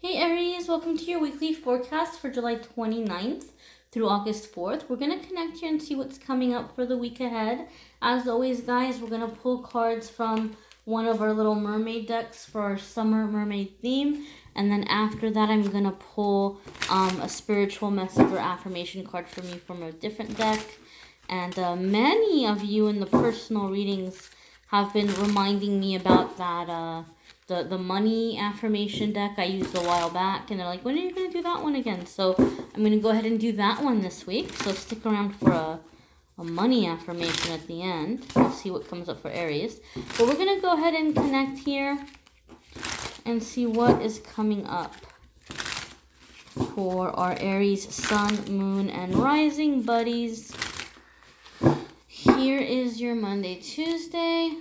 Hey Aries, welcome to your weekly forecast for July 29th through August 4th. We're going to connect here and see what's coming up for the week ahead. As always, guys, we're going to pull cards from one of our little mermaid decks for our summer mermaid theme. And then after that, I'm going to pull a spiritual message or affirmation card for me from a different deck. And many of you in the personal readings have been reminding me about that the money affirmation deck I used a while back, and they're like, when are you going to do that one again? So I'm going to go ahead and do that one this week. So stick around for a money affirmation at the end. We'll see what comes up for Aries. But we're going to go ahead and connect here and see what is coming up for our Aries sun, moon, and rising buddies. Here is your Monday, Tuesday.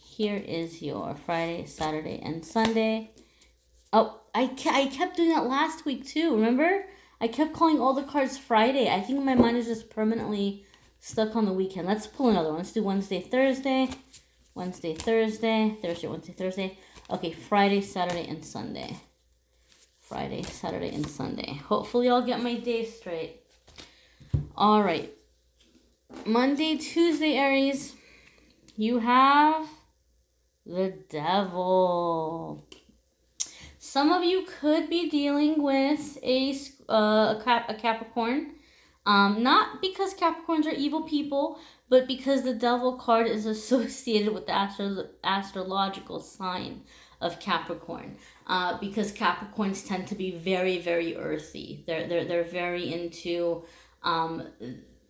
Here is your Friday, Saturday, and Sunday. Oh, I kept doing that last week too, remember? I kept calling all the cards Friday. I think my mind is just permanently stuck on the weekend. Let's pull another one. Let's do Wednesday, Thursday. Wednesday, Thursday. Thursday, Wednesday, Thursday. Okay, Friday, Saturday, and Sunday. Friday, Saturday, and Sunday. Hopefully I'll get my days straight. All right. Monday, Tuesday, Aries. You have the Devil. Some of you could be dealing with a Capricorn. Not because Capricorns are evil people, but because the Devil card is associated with the astrological sign of Capricorn. Because Capricorns tend to be very, very earthy. They're very into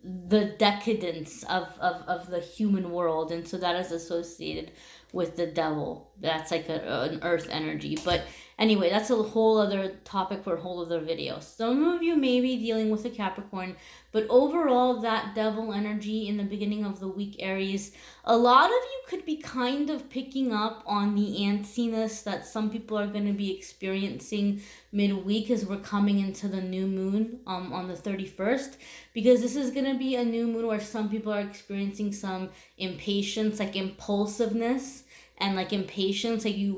the decadence of the human world, and so that is associated with the Devil. That's like an earth energy. But anyway, that's a whole other topic for a whole other video. Some of you may be dealing with a Capricorn, but overall, that Devil energy in the beginning of the week, Aries, a lot of you could be kind of picking up on the antsiness that some people are going to be experiencing midweek as we're coming into the new moon on the 31st, because this is going to be a new moon where some people are experiencing some impatience, like impulsiveness and like impatience, like you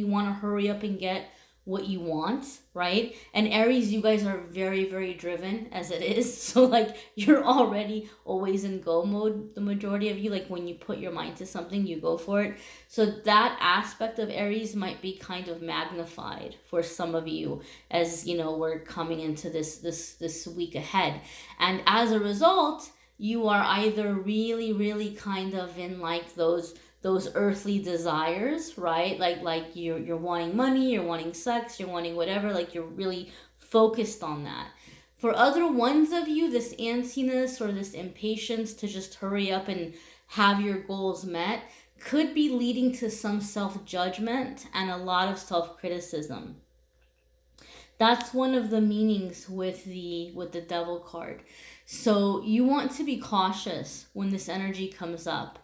want to hurry up and get what you want, right? And Aries, you guys are very, very driven as it is. So like you're already always in go mode, the majority of you. Like when you put your mind to something, you go for it. So that aspect of Aries might be kind of magnified for some of you as, you know, we're coming into this week ahead. And as a result, you are either really, really kind of in like those earthly desires, right? Like you're wanting money, you're wanting sex, you're wanting whatever, like you're really focused on that. For other ones of you, this antsiness or this impatience to just hurry up and have your goals met could be leading to some self-judgment and a lot of self-criticism. That's one of the meanings with the Devil card. So you want to be cautious when this energy comes up.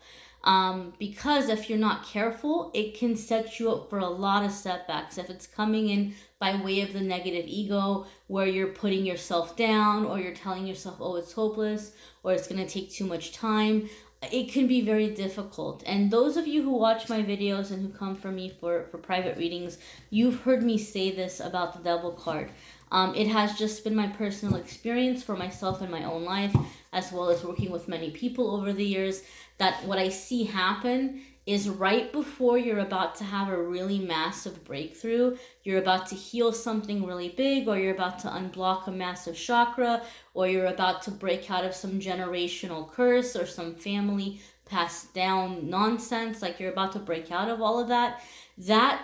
Because if you're not careful, it can set you up for a lot of setbacks. If it's coming in by way of the negative ego, where you're putting yourself down, or you're telling yourself, oh, it's hopeless, or it's going to take too much time, it can be very difficult. And those of you who watch my videos and who come for me for private readings, you've heard me say this about the Devil card. It has just been my personal experience for myself in my own life, as well as working with many people over the years, that what I see happen is right before you're about to have a really massive breakthrough, you're about to heal something really big, or you're about to unblock a massive chakra, or you're about to break out of some generational curse or some family passed down nonsense, like you're about to break out of all of that. That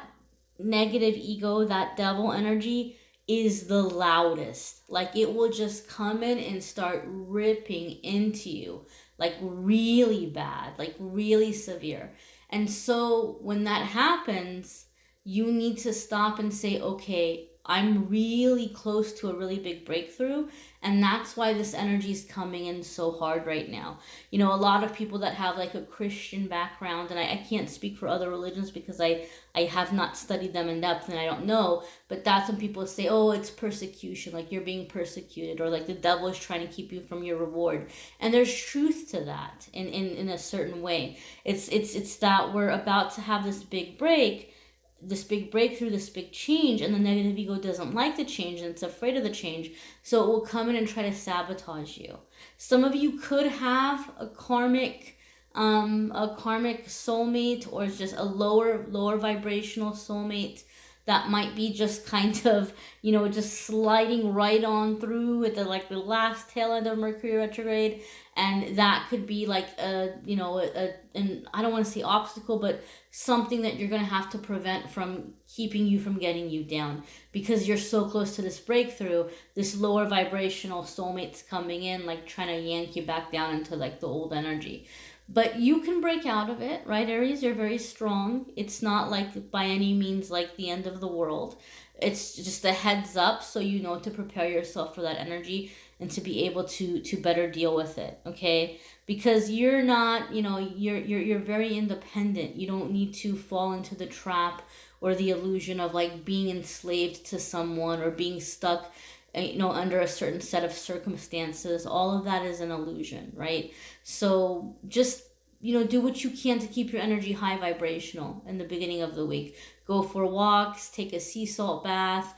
negative ego, that Devil energy, is the loudest. Like it will just come in and start ripping into you, like really bad, like really severe. And so when that happens, you need to stop and say, okay, I'm really close to a really big breakthrough, and that's why this energy is coming in so hard right now. You know, a lot of people that have like a Christian background, and I can't speak for other religions because I have not studied them in depth and I don't know, but that's when people say, oh, it's persecution, like you're being persecuted, or like the devil is trying to keep you from your reward. And there's truth to that in a certain way. It's that we're about to have this big break. this big breakthrough, this big change, and the negative ego doesn't like the change and it's afraid of the change, so it will come in and try to sabotage you. Some of you could have a karmic soulmate, or just a lower vibrational soulmate that might be just kind of, just sliding right on through at the last tail end of Mercury retrograde. And that could be like and I don't want to say obstacle, but something that you're going to have to prevent from keeping you from getting you down, because you're so close to this breakthrough. This lower vibrational soulmate's coming in, like trying to yank you back down into like the old energy. But you can break out of it, right, Aries? You're very strong. It's not like by any means like the end of the world. It's just a heads up, so you know to prepare yourself for that energy and to be able to better deal with it, okay? Because you're not, you're very independent. You don't need to fall into the trap or the illusion of like being enslaved to someone or being stuck under a certain set of circumstances. All of that is an illusion, right? So just, do what you can to keep your energy high vibrational in the beginning of the week. Go for walks, take a sea salt bath,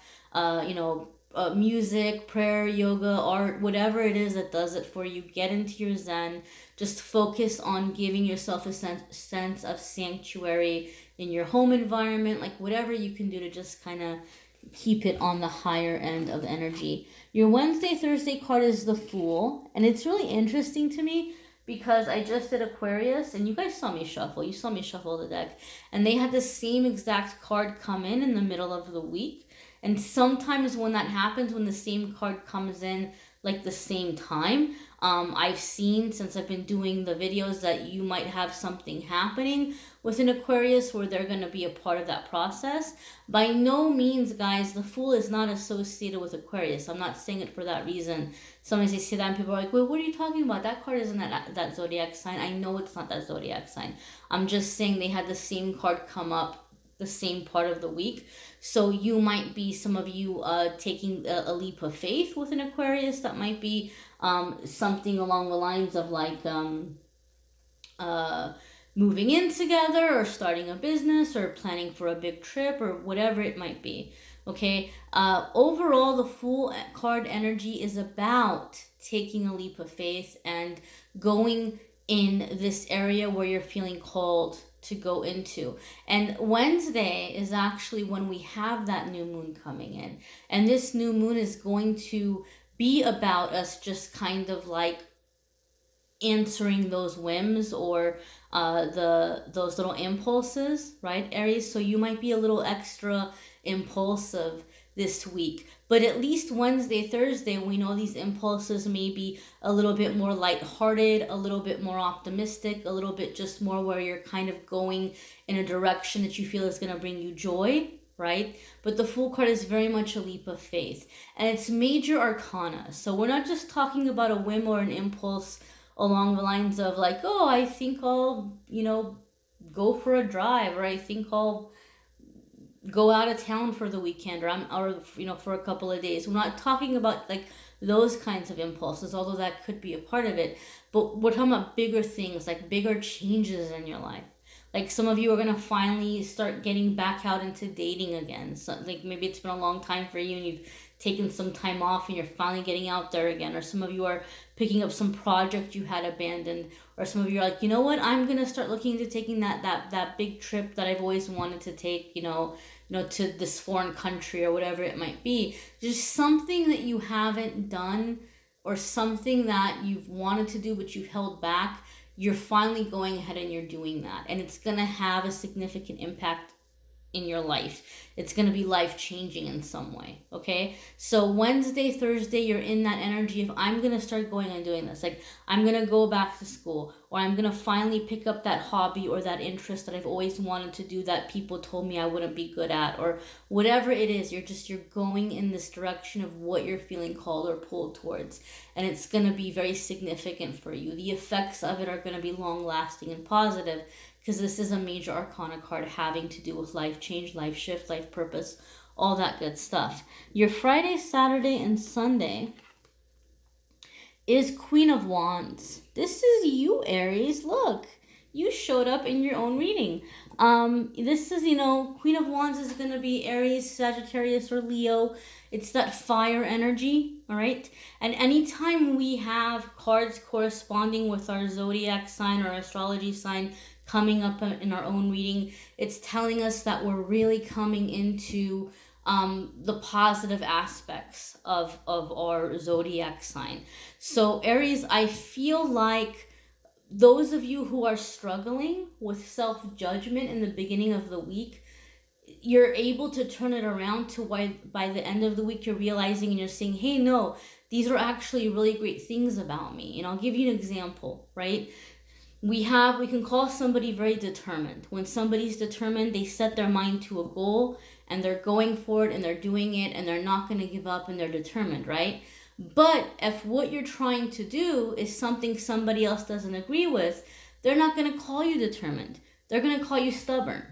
music, prayer, yoga, art, whatever it is that does it for you. Get into your zen. Just focus on giving yourself a sense of sanctuary in your home environment, like whatever you can do to just kind of keep it on the higher end of energy. Your Wednesday, Thursday card is the Fool, and it's really interesting to me because I just did Aquarius, and you guys saw me shuffle. You saw me shuffle the deck, and they had the same exact card come in the middle of the week. And sometimes when that happens, when the same card comes in like the same time, I've seen, since I've been doing the videos, that you might have something happening with an Aquarius where they're going to be a part of that process. By no means, guys, the Fool is not associated with Aquarius. I'm not saying it for that reason. Sometimes they say that and people are like, well, what are you talking about? That card isn't that zodiac sign. I know it's not that zodiac sign. I'm just saying they had the same card come up the same part of the week. So you might be, some of you, taking a leap of faith with an Aquarius. That might be something along the lines of like moving in together, or starting a business, or planning for a big trip, or whatever it might be. Okay. Overall, the Fool card energy is about taking a leap of faith and going in this area where you're feeling called to go into. And Wednesday is actually when we have that new moon coming in. And this new moon is going to be about us just kind of like answering those whims, or those little impulses, right, Aries? So you might be a little extra impulsive this week, but at least Wednesday, Thursday, we know these impulses may be a little bit more lighthearted, a little bit more optimistic, a little bit just more where you're kind of going in a direction that you feel is going to bring you joy, right? But the Fool card is very much a leap of faith, and it's major arcana. So we're not just talking about a whim or an impulse along the lines of like, oh, I think I'll, go for a drive, or I think I'll go out of town for the weekend, or for a couple of days. We're not talking about like those kinds of impulses, although that could be a part of it. But we're talking about bigger things, like bigger changes in your life. Like some of you are going to finally start getting back out into dating again. So like maybe it's been a long time for you and you've taken some time off and you're finally getting out there again. Or some of you are picking up some project you had abandoned. Or some of you are like, you know what, I'm going to start looking into taking that big trip that I've always wanted to take, to this foreign country or whatever it might be. Just something that you haven't done, or something that you've wanted to do but you've held back. You're finally going ahead and you're doing that. And it's going to have a significant impact in your life. It's going to be life-changing in some way, okay? So Wednesday, Thursday, you're in that energy of, I'm going to start going and doing this. Like, I'm going to go back to school, or I'm going to finally pick up that hobby or that interest that I've always wanted to do that people told me I wouldn't be good at, or whatever it is. You're going in this direction of what you're feeling called or pulled towards. And it's going to be very significant for you. The effects of it are going to be long-lasting and positive, because this is a major arcana card having to do with life change, life shift, life purpose, all that good stuff. Your Friday, Saturday, and Sunday is Queen of Wands. This is you, Aries. Look, you showed up in your own reading. This is, Queen of Wands is going to be Aries, Sagittarius, or Leo. It's that fire energy, all right? And anytime we have cards corresponding with our zodiac sign or astrology sign coming up in our own reading, it's telling us that we're really coming into the positive aspects of our zodiac sign. So Aries, I feel like those of you who are struggling with self-judgment in the beginning of the week, you're able to turn it around to why by the end of the week you're realizing and you're saying, hey, no, these are actually really great things about me. And I'll give you an example, right? We can call somebody very determined. When somebody's determined, they set their mind to a goal and they're going for it and they're doing it and they're not going to give up and they're determined, right? But if what you're trying to do is something somebody else doesn't agree with, they're not going to call you determined. They're going to call you stubborn.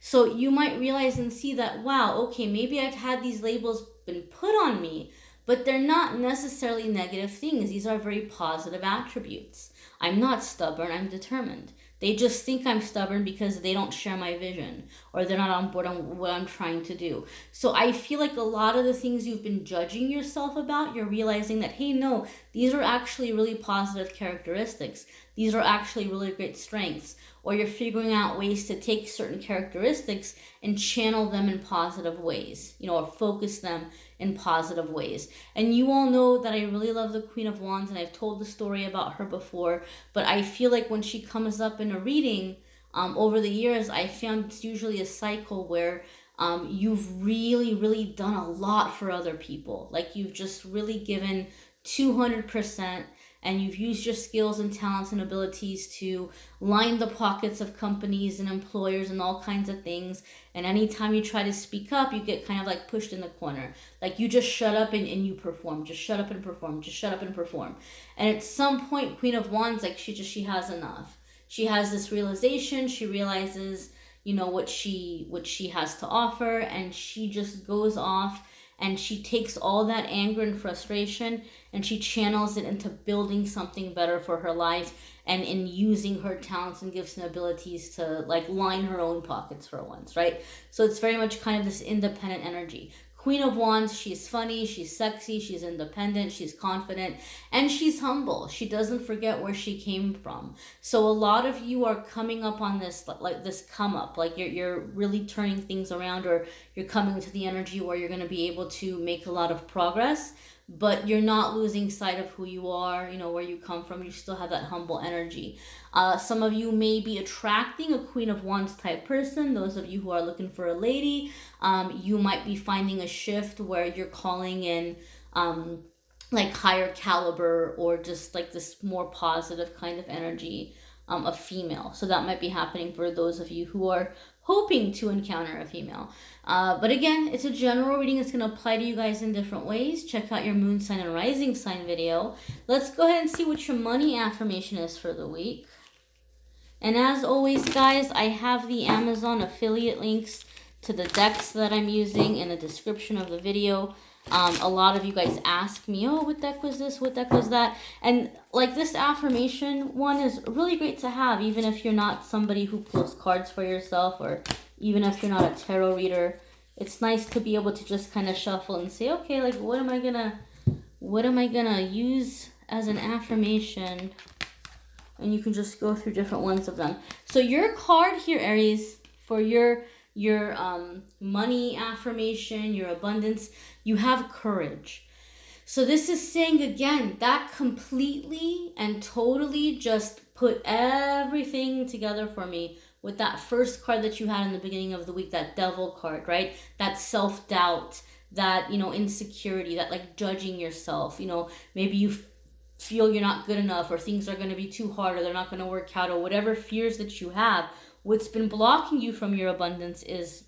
So you might realize and see that, wow, okay, maybe I've had these labels been put on me, but they're not necessarily negative things. These are very positive attributes. I'm not stubborn, I'm determined. They just think I'm stubborn because they don't share my vision or they're not on board on what I'm trying to do. So I feel like a lot of the things you've been judging yourself about, you're realizing that, hey, no, these are actually really positive characteristics. These are actually really great strengths. Or you're figuring out ways to take certain characteristics and channel them in positive ways, or focus them in positive ways. And you all know that I really love the Queen of Wands, and I've told the story about her before, but I feel like when she comes up in a reading, over the years, I found it's usually a cycle where you've really, really done a lot for other people. Like you've just really given 200%. And you've used your skills and talents and abilities to line the pockets of companies and employers and all kinds of things. And anytime you try to speak up, you get kind of like pushed in the corner. Like you just shut up and you perform. Just shut up and perform. Just shut up and perform. And at some point, Queen of Wands, like she has enough. She has this realization. She realizes, what she has to offer, and she just goes off. And she takes all that anger and frustration and she channels it into building something better for her life and in using her talents and gifts and abilities to like line her own pockets for once, right? So it's very much kind of this independent energy. Queen of Wands, she's funny, she's sexy, she's independent, she's confident, and she's humble. She doesn't forget where she came from. So a lot of you are coming up on this, like this come up, like you're really turning things around, or you're coming to the energy where you're going to be able to make a lot of progress, but you're not losing sight of who you are, where you come from. You still have that humble energy. Some of you may be attracting a Queen of Wands type person. Those of you who are looking for a lady, you might be finding a shift where you're calling in like higher caliber or just like this more positive kind of energy of female. So that might be happening for those of you who are hoping to encounter a female. But again, it's a general reading. It's going to apply to you guys in different ways. Check out your moon sign and rising sign video. Let's go ahead and see what your money affirmation is for the week. And as always, guys, I have the Amazon affiliate links to the decks that I'm using in the description of the video. A lot of you guys ask me, oh, what deck was this? What deck was that? And like this affirmation one is really great to have, even if you're not somebody who pulls cards for yourself, or even if you're not a tarot reader. It's nice to be able to just kind of shuffle and say, okay, like what am I gonna use as an affirmation? And you can just go through different ones of them. So your card here, Aries, for your money affirmation, your abundance, you have courage. So this is saying, again, that completely and totally just put everything together for me with that first card that you had in the beginning of the week, that devil card, right? That self-doubt, that, insecurity, that like judging yourself, maybe you feel you're not good enough, or things are going to be too hard, or they're not going to work out, or whatever fears that you have. What's been blocking you from your abundance is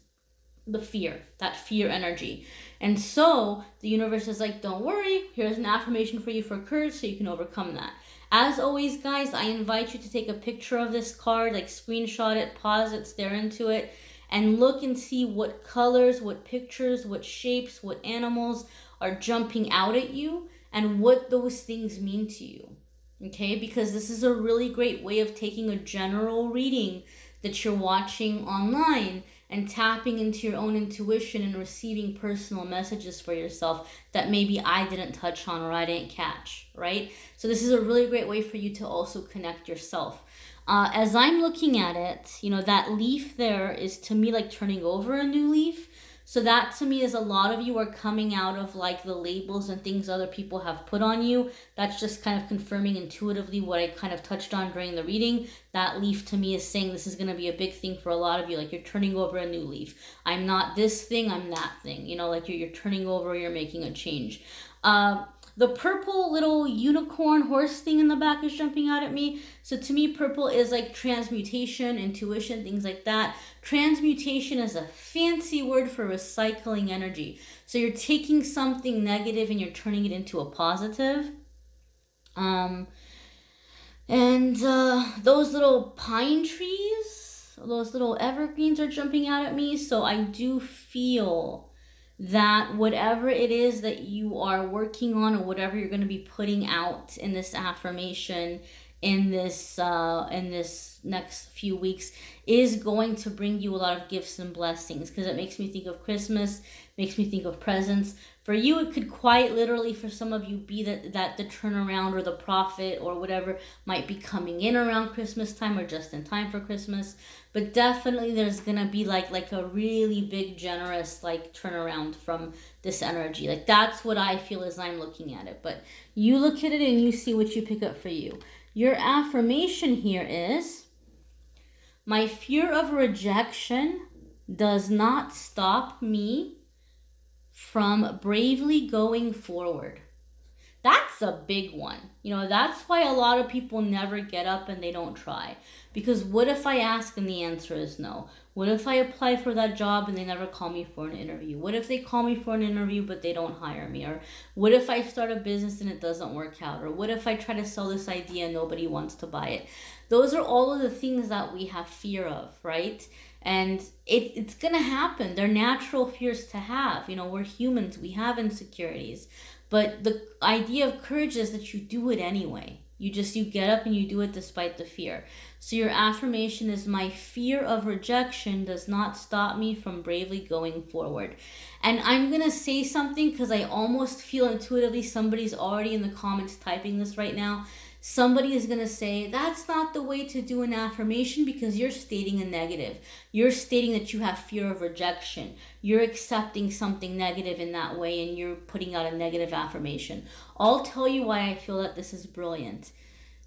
the fear, that fear energy. And so the universe is like, don't worry, here's an affirmation for you for courage so you can overcome that. As always, guys, I invite you to take a picture of this card, like screenshot it, pause it, stare into it, and look and see what colors, what pictures, what shapes, what animals are jumping out at you, and what those things mean to you. Okay, because this is a really great way of taking a general reading that you're watching online and tapping into your own intuition and receiving personal messages for yourself that maybe I didn't touch on or I didn't catch, right? So this is a really great way for you to also connect yourself. As I'm looking at it, that leaf there is to me like turning over a new leaf. So that to me is a lot of you are coming out of like the labels and things other people have put on you. That's just kind of confirming intuitively what I kind of touched on during the reading. That leaf to me is saying this is going to be a big thing for a lot of you. Like you're turning over a new leaf. I'm not this thing, I'm that thing. Like you're turning over, you're making a change. The purple little unicorn horse thing in the back is jumping out at me. So to me, purple is like transmutation, intuition, things like that. Transmutation is a fancy word for recycling energy. So you're taking something negative and you're turning it into a positive. Those little pine trees, those little evergreens are jumping out at me. So I do feel that whatever it is that you are working on or whatever you're going to be putting out in this affirmation in this next few weeks is going to bring you a lot of gifts and blessings, because it makes me think of Christmas, makes me think of presents. For you, it could quite literally, for some of you, be that the turnaround or the profit or whatever might be coming in around Christmas time or just in time for Christmas. But definitely there's going to be like a really big, generous like turnaround from this energy. Like that's what I feel as I'm looking at it. But you look at it and you see what you pick up for you. Your affirmation here is, my fear of rejection does not stop me from bravely going forward. That's a big one. That's why a lot of people never get up and they don't try. Because what if I ask and the answer is no? What if I apply for that job and they never call me for an interview? What if they call me for an interview but they don't hire me? Or what if I start a business and it doesn't work out? Or what if I try to sell this idea and nobody wants to buy it? Those are all of the things that we have fear of, right? And it's going to happen. They're natural fears to have. We're humans. We have insecurities. But the idea of courage is that you do it anyway. You get up and you do it despite the fear. So your affirmation is, my fear of rejection does not stop me from bravely going forward. And I'm going to say something because I almost feel intuitively somebody's already in the comments typing this right now. Somebody is going to say, that's not the way to do an affirmation because you're stating a negative. You're stating that you have fear of rejection. You're accepting something negative in that way and you're putting out a negative affirmation. I'll tell you why I feel that this is brilliant.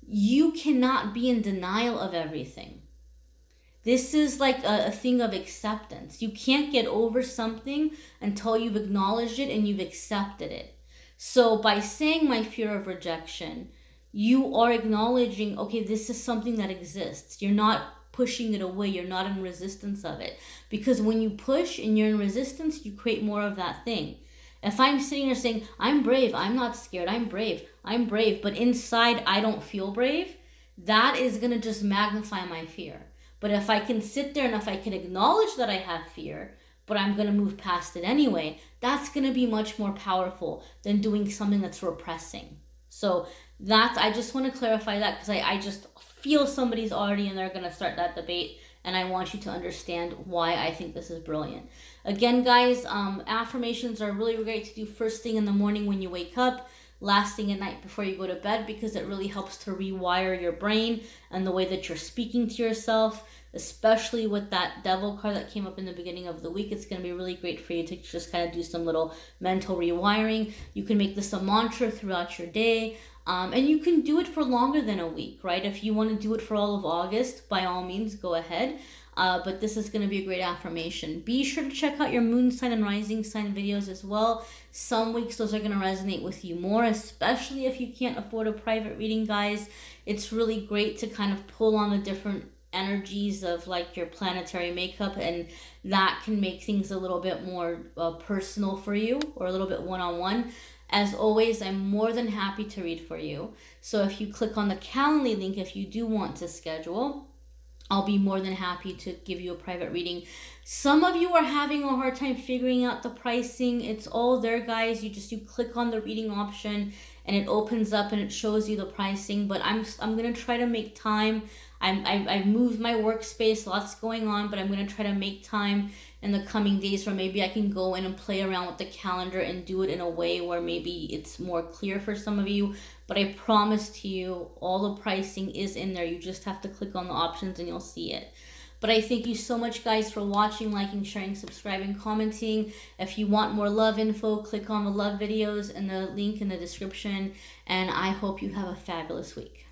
You cannot be in denial of everything. This is like a thing of acceptance. You can't get over something until you've acknowledged it and you've accepted it. So by saying my fear of rejection, you are acknowledging, okay, this is something that exists. You're not pushing it away. You're not in resistance of it. Because when you push and you're in resistance, you create more of that thing. If I'm sitting there saying, I'm brave, I'm not scared, I'm brave, but inside I don't feel brave, that is going to just magnify my fear. But if I can sit there and if I can acknowledge that I have fear, but I'm going to move past it anyway, that's going to be much more powerful than doing something that's repressing. So I just want to clarify that because I just feel somebody's already and they're going to start that debate, and I want you to understand why I think this is brilliant. Again, guys, affirmations are really great to do first thing in the morning when you wake up, last thing at night before you go to bed, because it really helps to rewire your brain and the way that you're speaking to yourself, especially with that devil card that came up in the beginning of the week. It's going to be really great for you to just kind of do some little mental rewiring. You can make this a mantra throughout your day. And you can do it for longer than a week, right? If you want to do it for all of August, by all means, go ahead. But this is going to be a great affirmation. Be sure to check out your moon sign and rising sign videos as well. Some weeks those are going to resonate with you more, especially if you can't afford a private reading, guys. It's really great to kind of pull on the different energies of like your planetary makeup, and that can make things a little bit more personal for you, or a little bit one-on-one. As always, I'm more than happy to read for you. So if you click on the Calendly link, if you do want to schedule, I'll be more than happy to give you a private reading. Some of you are having a hard time figuring out the pricing. It's all there, guys. You click on the reading option and it opens up and it shows you the pricing. But I'm gonna try to make time. I've moved my workspace, lots going on, but I'm gonna try to make time in the coming days where maybe I can go in and play around with the calendar and do it in a way where maybe it's more clear for some of you. But I promise to you, all the pricing is in there. You just have to click on the options and you'll see it. But I thank you so much, guys, for watching, liking, sharing, subscribing, commenting. If you want more love info, click on the love videos and the link in the description. And I hope you have a fabulous week.